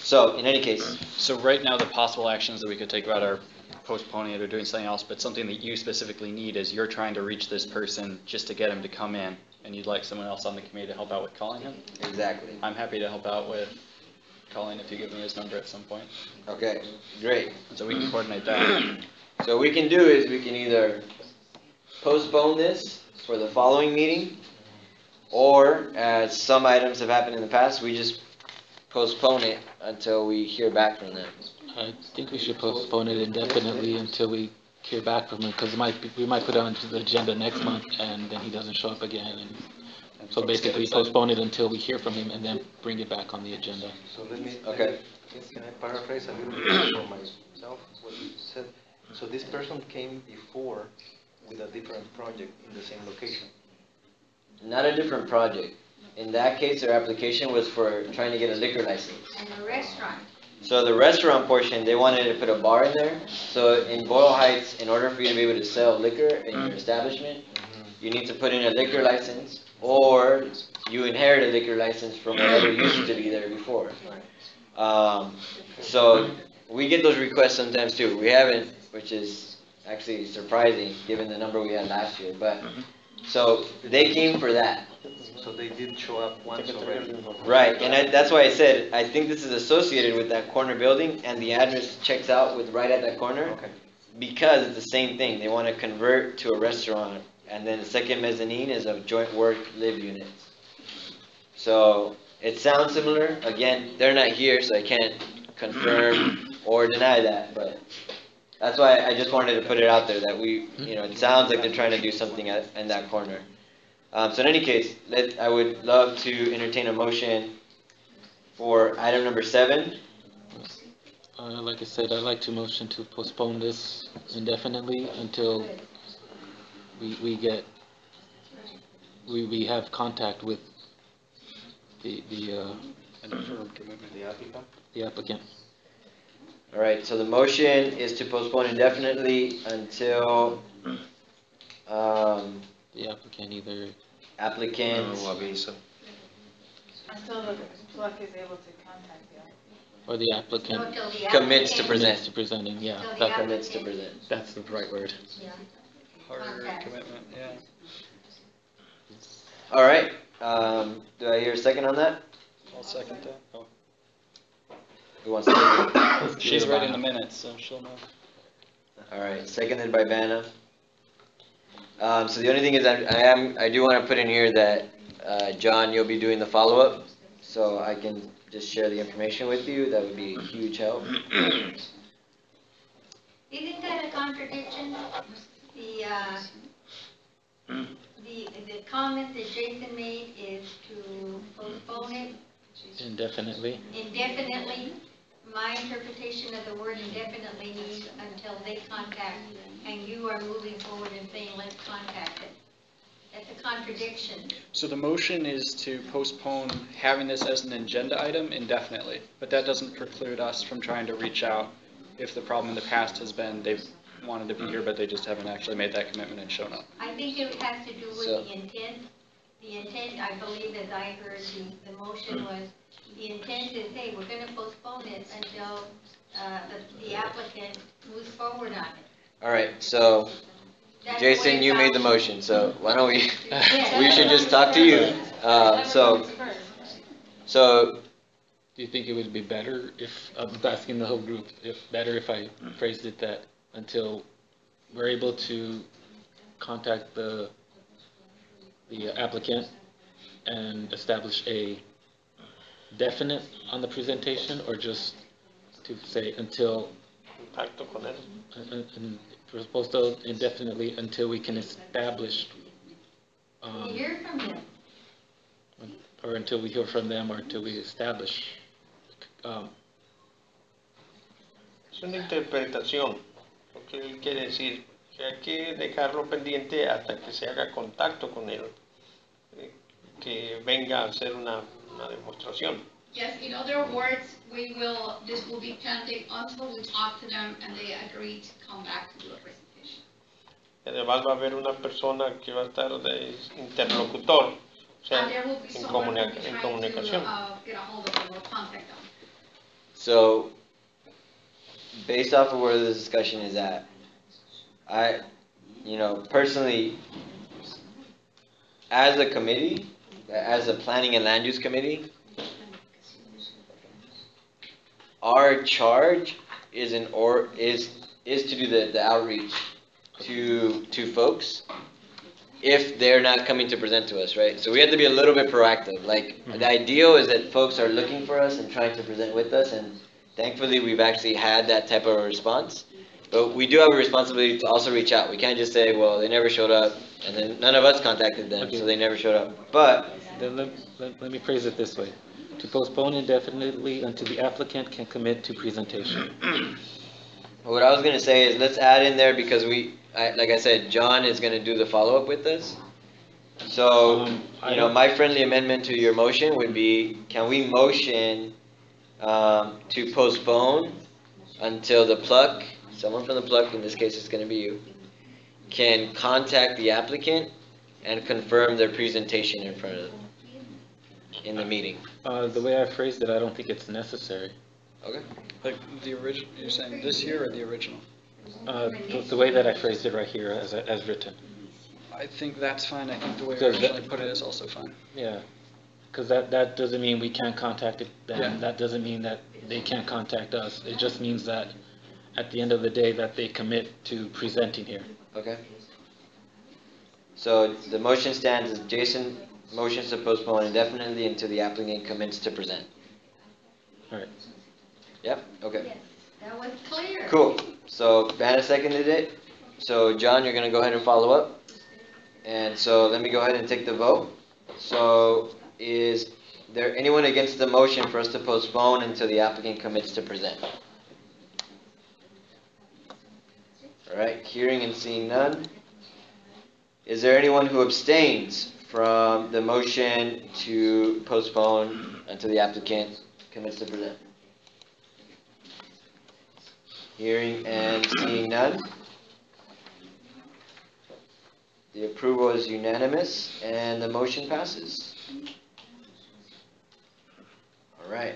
So in any case,
So right now, the possible actions that we could take about are postponing it or doing something else, but something that you specifically need is you're trying to reach this person just to get him to come in, and you'd like someone else on the committee to help out with calling him?
exactly.
I'm happy to help out with calling if you give me his number at some point,
Okay, great.
so we can coordinate that.
So what we can do is we can either postpone this for the following meeting, or as some items have happened in the past, we just postpone it until we hear back from them.
I think we should postpone it indefinitely until we hear back from him, because we might put it onto the agenda next month, and then he doesn't show up again, and so basically postpone it until we hear from him, and then bring it back on the agenda.
So let me.
Okay.
Can I paraphrase a little bit for myself what you said? So this person came before with a different project in the same location.
Not a different project. In that case, their application was for trying to get a liquor license.
And a restaurant.
So the restaurant portion, they wanted to put a bar in there. So in Boyle Heights, in order for you to be able to sell liquor in your establishment, you need to put in a liquor license, or you inherit a liquor license from whatever used to be there before. So we get those requests sometimes too. We haven't, which is actually surprising given the number we had last year. But so they came for that.
So they did show up once already.
Right, and that's why I said I think this is associated with that corner building, and the address checks out with right at that corner.
Okay.
Because it's the same thing. They want to convert to a restaurant, and then the second mezzanine is a joint work live unit. So it sounds similar. Again, they're not here, so I can't confirm or deny that. But that's why I just wanted to put it out there that it sounds like they're trying to do something in that corner. So in any case, I would love to entertain a motion for item number 7.
Like I said, I'd like to motion to postpone this indefinitely until we get we have contact with the
An affirmed commitment.
the applicant.
All right, so the motion is to postpone indefinitely until,
The applicant either,
applicant,
No aviso.
Until the PLUC is able to contact the applicant.
or the
No,
applicant
till the
commits to
applicant-
present.
to presenting, yeah,
Till the
that,
Commits to
applicant-
present.
that's the right word.
Yeah.
Hard
Contact.
commitment, yeah.
All right, do I hear a second on that?
I'll second that. Oh.
Who wants to take it?
She's writing the minutes, so she'll know.
All right, seconded by Vanna. So the only thing is I do want to put in here that, John, you'll be doing the follow-up, so I can just share the information with you. That would be a huge help.
Isn't that a contradiction? The comment that Jason made is to postpone it
Indefinitely.
indefinitely. My interpretation of the word indefinitely means until they contact, and you are moving forward and saying, let's contact it. That's a contradiction.
So the motion is to postpone having this as an agenda item indefinitely, but that doesn't preclude us from trying to reach out if the problem in the past has been they've wanted to be here, but they just haven't actually made that commitment and shown up.
I think it has to do with
So-
the intent. The intent, I believe, as I heard, the motion was, the intent is, hey, we're gonna postpone it until, the applicant moves forward on it.
All right, so
That's
Jason,
what it
you made the
sounds-
motion, so why don't we,
Yes.
we should just talk to you. So,
Do you think it would be better if, I'm asking the whole group, if better if I phrased it that until we're able to contact the applicant and establish a definite on the presentation, or just to say until,
Contacto con él.
and we're supposed to indefinitely until we can establish,
We hear from them.
or until we hear from them, or until we establish,
Es una interpretación. Lo que él quiere decir, que hay que dejarlo pendiente hasta que se haga contacto con él, que venga a hacer una demostración.
Yes, in other words, this will be pending until we talk to them and they agree to come back to do a presentation.
Además va a haber una persona que va a estar de interlocutor, o sea,
And there will be
en,
someone who will be
en
trying
comunicación.
to, get a hold of them or contact them.
so, based off of where this discussion is at, personally, as a committee, as a planning and land use committee, our charge is to do the outreach to folks if they're not coming to present to us, right? So we have to be a little bit proactive. Like, the ideal is that folks are looking for us and trying to present with us, and thankfully we've actually had that type of a response. But we do have a responsibility to also reach out. We can't just say, well, they never showed up, and then none of us contacted them, so they never showed up. But
then let me phrase it this way. To postpone indefinitely until the applicant can commit to presentation.
what I was gonna say is let's add in there, because like I said, John is gonna do the follow-up with us. So, my friendly amendment to your motion would be, can we motion to postpone until the PLUC, someone from the PLUC, in this case it's gonna be you, can contact the applicant and confirm their presentation in front of them in the meeting.
The way I phrased it, I don't think it's necessary.
Okay.
Like the original, you're saying this here or the original?
The way that I phrased it right here as written.
I think that's fine. I think the way I
Because
originally put it is also fine.
Yeah, because that doesn't mean we can't contact them.
Yeah.
That doesn't mean that they can't contact us. It just means that at the end of the day that they commit to presenting here.
Okay. So the motion stands as Jason motions to postpone indefinitely until the applicant commits to present.
All right.
Yep, okay.
Yes, that was clear.
Cool. So Vanna seconded it. So John, you're gonna go ahead and follow up. And so let me go ahead and take the vote. So is there anyone against the motion for us to postpone until the applicant commits to present? All right, hearing and seeing none. Is there anyone who abstains from the motion to postpone until the applicant commits to present? Hearing and seeing none. The approval is unanimous and the motion passes. All right.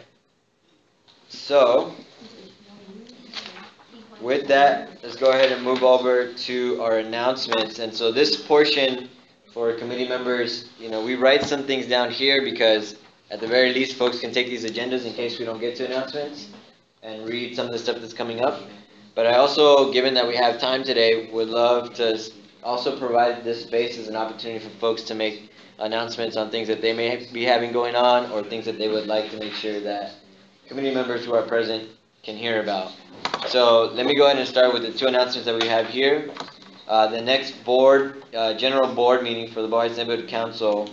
So, with that, let's go ahead and move over to our announcements. And so this portion for committee members, we write some things down here because at the very least, folks can take these agendas in case we don't get to announcements and read some of the stuff that's coming up. But I also, given that we have time today, would love to also provide this space as an opportunity for folks to make announcements on things that they may be having going on or things that they would like to make sure that committee members who are present can hear about. So let me go ahead and start with the two announcements that we have here. The next general board meeting for the Boyle Heights Neighborhood Council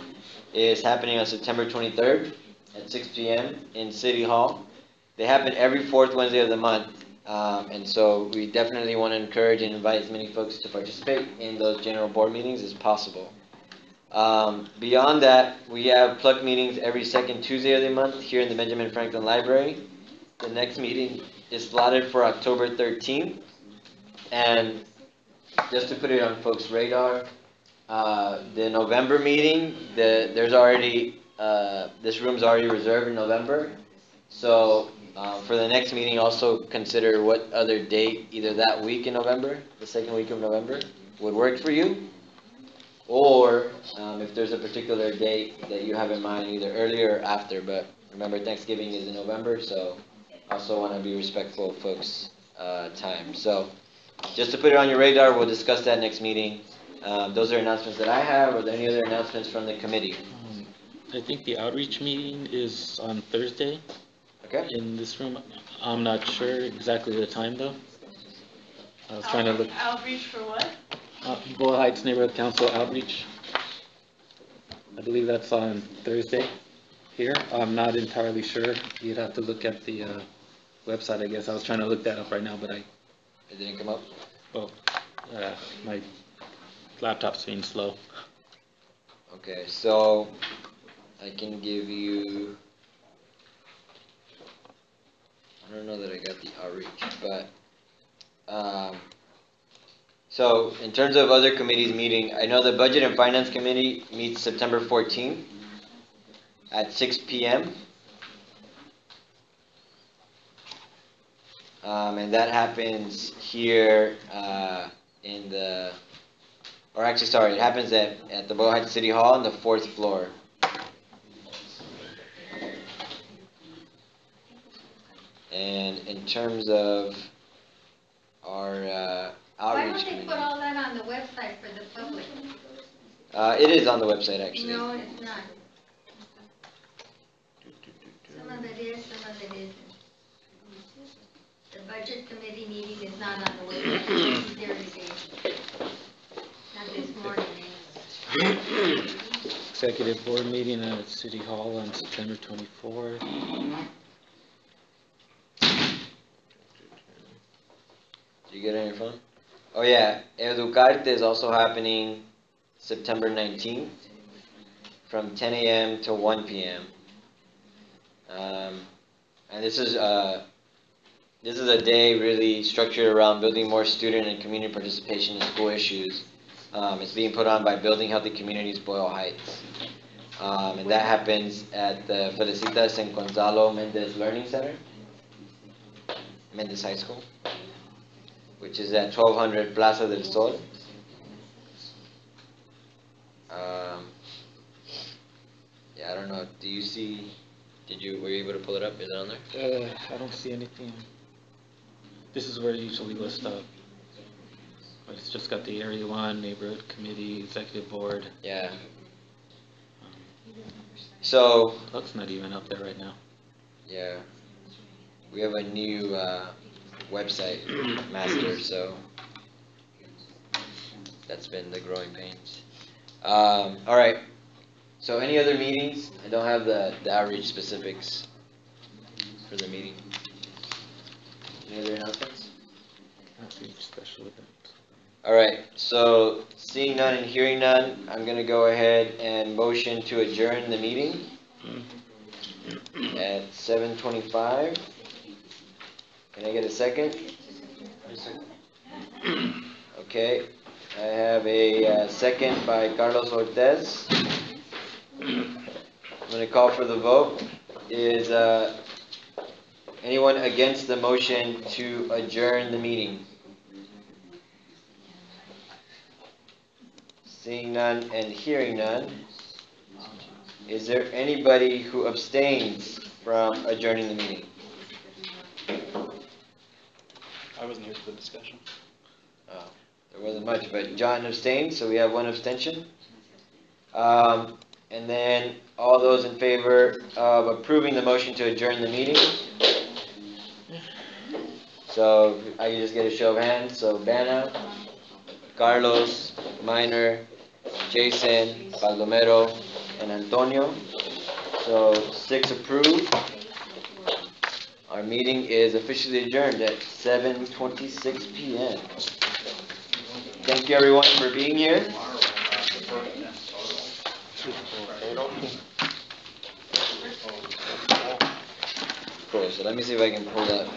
is happening on September 23rd at 6 p.m. in City Hall. They happen every fourth Wednesday of the month. And so we definitely want to encourage and invite as many folks to participate in those general board meetings as possible. Beyond that, we have PLUC meetings every second Tuesday of the month here in the Benjamin Franklin Library. The next meeting is slotted for October 13th. And just to put it on folks' radar, the November meeting, this room's already reserved in November. So for the next meeting, also consider what other date, either that week in November, the second week of November, would work for you. Or if there's a particular date that you have in mind, either earlier or after. But remember, Thanksgiving is in November, so also want to be respectful of folks' time. So just to put it on your radar, we'll discuss that next meeting. Those are announcements that I have. Are there any other announcements from the committee?
I think the outreach meeting is on Thursday.
Okay.
In this room. I'm not sure exactly the time though. I was trying to look.
Outreach for what?
Boyle Heights Neighborhood Council outreach. I believe that's on Thursday here. I'm not entirely sure. You'd have to look at the website, I guess. I was trying to look that up right now, but
it didn't come up?
Oh, my laptop's being slow.
Okay, so I can give you, I don't know that I got the outreach, but so in terms of other committees meeting, I know the Budget and Finance Committee meets September 14th at 6 p.m. And that happens here it happens at the Boyle Heights City Hall on the 4th floor. And in terms of our
Why
outreach
don't they put all that on the website for the public?
it is on the website actually.
No, it's not. Some of it is, some of it isn't. The budget committee meeting is not on the website. It's there today. Not this morning, anyway.
Executive board meeting at City Hall on September 24th.
Did you get it on your phone? Oh yeah, Educarte is also happening September 19th from 10 a.m. to 1 p.m. And this is a day really structured around building more student and community participation in school issues. It's being put on by Building Healthy Communities Boyle Heights. And that happens at the Felicitas and Gonzalo Mendez Learning Center, Mendez High School, which is at 1200 Plaza del Sol. Yeah, I don't know. Do you see? Were you able to pull it up? Is it on there?
I don't see anything. This is where it usually lists up. It's just got the Area 1, Neighborhood Committee, Executive Board.
Yeah. So.
PLUC's not even up there right now.
Yeah. We have a new website master, so that's been the growing pains. All right. So any other meetings? I don't have the outreach specifics for the meeting. Any other announcements?
Outreach special event.
Alright, so seeing none and hearing none, I'm gonna go ahead and motion to adjourn the meeting at 7:25. Can I get a second? Okay, I have a second by Carlos Ortez. I'm gonna call for the vote. Is anyone against the motion to adjourn the meeting? Seeing none and hearing none, is there anybody who abstains from adjourning the meeting?
I wasn't here for the discussion.
There wasn't much, but John abstained, so we have one abstention. And then all those in favor of approving the motion to adjourn the meeting? So I can just get a show of hands. So Bana, Carlos, Minor, Jason, Baldomero, and Antonio. So 6 approved. Our meeting is officially adjourned at 7:26 p.m. Thank you everyone for being here. Cool, so let me see if I can pull up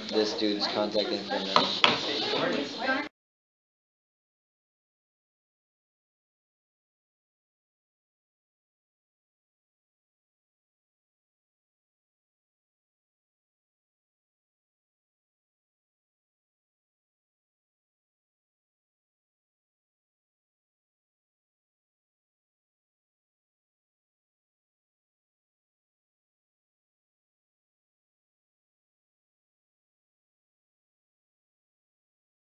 this dude's contact info now.